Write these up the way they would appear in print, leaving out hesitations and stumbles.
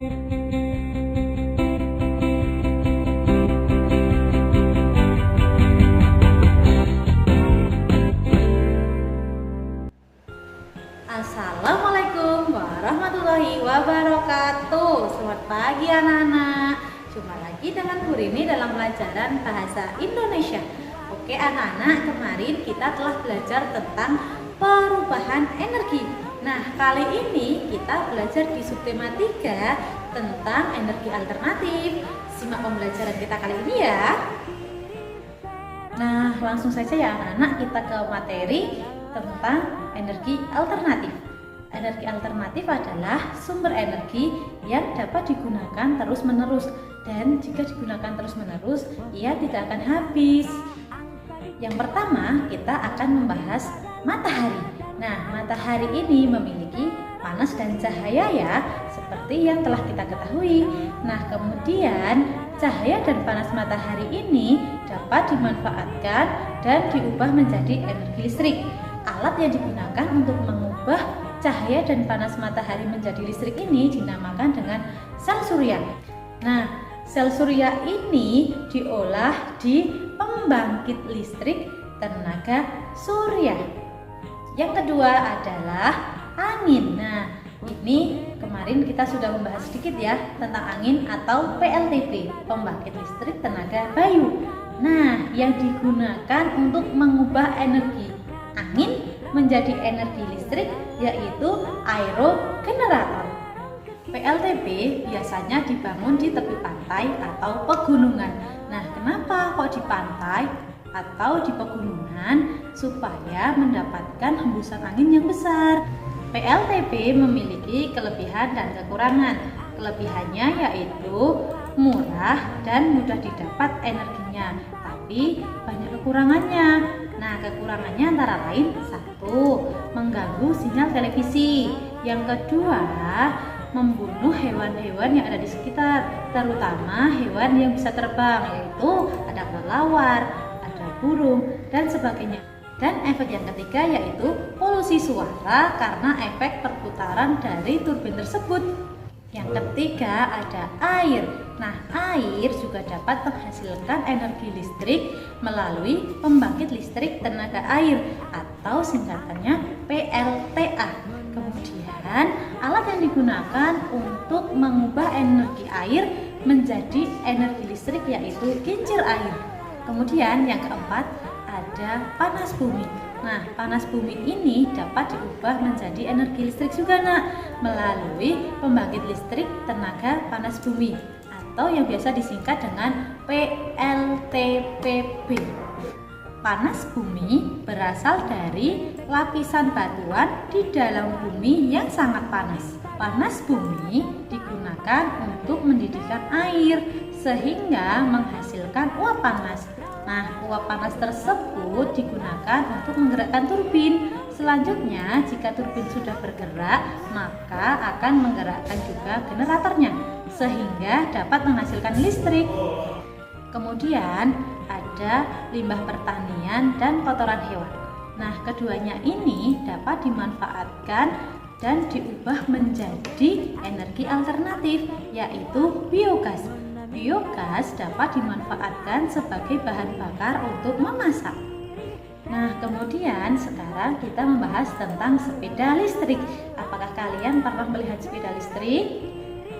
Assalamualaikum warahmatullahi wabarakatuh. Selamat pagi anak-anak. Jumpa lagi dengan Bu Rini dalam pelajaran Bahasa Indonesia. Oke anak-anak, kemarin kita telah belajar tentang perubahan energi. Nah, kali ini kita belajar di subtema 3 tentang energi alternatif. Simak pembelajaran kita kali ini ya. Nah, langsung saja ya anak-anak, kita ke materi tentang energi alternatif. Energi alternatif adalah sumber energi yang dapat digunakan terus-menerus, dan jika digunakan terus-menerus, ia tidak akan habis. Yang pertama, kita akan membahas matahari. Nah, matahari ini memiliki panas dan cahaya ya, seperti yang telah kita ketahui. Nah, kemudian cahaya dan panas matahari ini dapat dimanfaatkan dan diubah menjadi energi listrik. Alat yang digunakan untuk mengubah cahaya dan panas matahari menjadi listrik ini dinamakan dengan sel surya. Nah, sel surya ini diolah di pembangkit listrik tenaga surya. Yang kedua adalah angin. Nah, ini kemarin kita sudah membahas sedikit ya tentang angin atau PLTP, pembangkit listrik tenaga bayu. Nah, yang digunakan untuk mengubah energi angin menjadi energi listrik yaitu aerogenerator. PLTP biasanya dibangun di tepi pantai atau pegunungan. Nah, kenapa kok di pantai atau di pegunungan? Supaya mendapatkan hembusan angin yang besar. PLTP memiliki kelebihan dan kekurangan. Kelebihannya yaitu murah dan mudah didapat energinya, tapi banyak kekurangannya. Nah, kekurangannya antara lain: 1. Mengganggu sinyal televisi. Yang kedua, membunuh hewan-hewan yang ada di sekitar, terutama hewan yang bisa terbang, yaitu ada kelelawar, ada burung, dan sebagainya. Dan efek yang ketiga yaitu polusi suara karena efek perputaran dari turbin tersebut. Yang ketiga ada air. Nah, air juga dapat menghasilkan energi listrik melalui pembangkit listrik tenaga air atau singkatannya PLTA. Kemudian, alat yang digunakan untuk mengubah energi air menjadi energi listrik yaitu kincir air. Kemudian yang keempat ada panas bumi. Nah, panas bumi ini dapat diubah menjadi energi listrik juga melalui pembangkit listrik tenaga panas bumi atau yang biasa disingkat dengan PLTPB. Panas bumi berasal dari lapisan batuan di dalam bumi yang sangat panas. Panas bumi digunakan untuk mendidihkan air sehingga menghasilkan uap panas. Nah, uap panas tersebut digunakan untuk menggerakkan turbin. Selanjutnya, jika turbin sudah bergerak, maka akan menggerakkan juga generatornya sehingga dapat menghasilkan listrik. Kemudian ada limbah pertanian dan kotoran hewan. Nah, keduanya ini dapat dimanfaatkan dan diubah menjadi energi alternatif yaitu biogas. Biogas dapat dimanfaatkan sebagai bahan bakar untuk memasak. Nah, kemudian sekarang kita membahas tentang sepeda listrik. Apakah kalian pernah melihat sepeda listrik?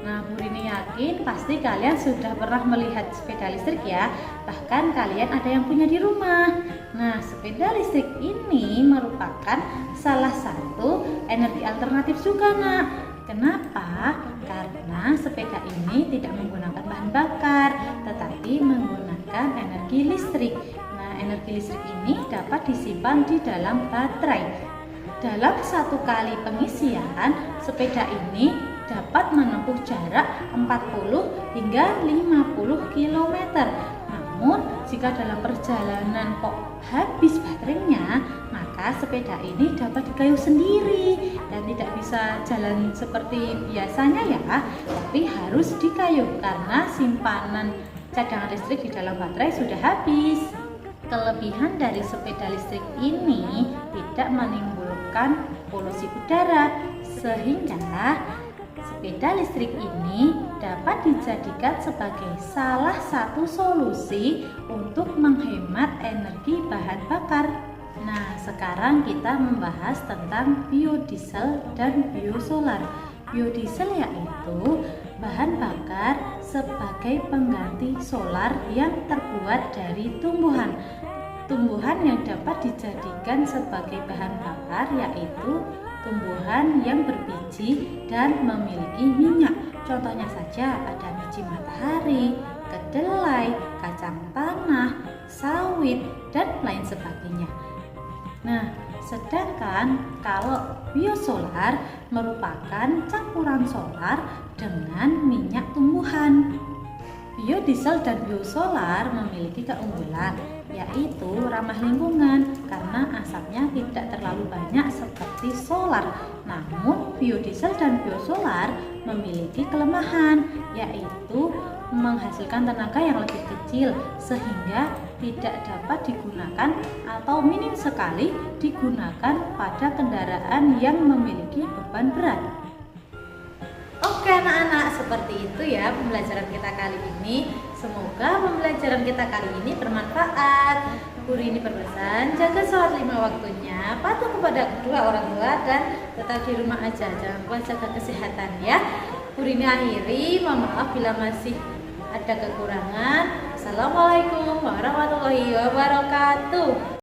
Nah, Bu Rini yakin pasti kalian sudah pernah melihat sepeda listrik ya. Bahkan kalian ada yang punya di rumah. Nah, sepeda listrik ini merupakan salah satu energi alternatif juga Kenapa? Karena sepeda ini tidak menggunakan bahan bakar, tetapi menggunakan energi listrik. Nah, energi listrik ini dapat disimpan di dalam baterai. Dalam satu kali pengisian, sepeda ini dapat menempuh jarak 40 hingga 50 km. Namun, jika dalam perjalanan kok habis baterainya, maka sepeda ini dapat dikayuh sendiri dan tidak bisa jalan seperti biasanya ya, tapi harus dikayuh karena simpanan cadangan listrik di dalam baterai sudah habis. Kelebihan dari sepeda listrik ini tidak menimbulkan polusi udara, sehingga Sepeda listrik ini dapat dijadikan sebagai salah satu solusi untuk menghemat energi bahan bakar. Nah, sekarang kita membahas tentang biodiesel dan biosolar. Biodiesel yaitu bahan bakar sebagai pengganti solar yang terbuat dari tumbuhan. Tumbuhan yang dapat dijadikan sebagai bahan bakar yaitu tumbuhan yang berbiji dan memiliki minyak. Contohnya saja ada biji matahari, kedelai, kacang tanah, sawit, dan lain sebagainya. Nah, sedangkan kalau biosolar merupakan campuran solar dengan minyak tumbuhan. Biodiesel dan biosolar memiliki keunggulan, yaitu ramah lingkungan karena asapnya tidak terlalu banyak seperti solar. Namun, biodiesel dan biosolar memiliki kelemahan, yaitu menghasilkan tenaga yang lebih kecil sehingga tidak dapat digunakan atau minim sekali digunakan pada kendaraan yang memiliki beban berat. Oke anak-anak, seperti itu ya pembelajaran kita kali ini. Semoga pembelajaran kita kali ini bermanfaat. Guru ini berpesan, jaga sholat 5 waktunya, patuh kepada kedua orang tua, dan tetap di rumah aja. Jangan lupa jaga kesehatan ya. Guru ini akhiri, mohon maaf bila masih ada kekurangan. Assalamualaikum warahmatullahi wabarakatuh.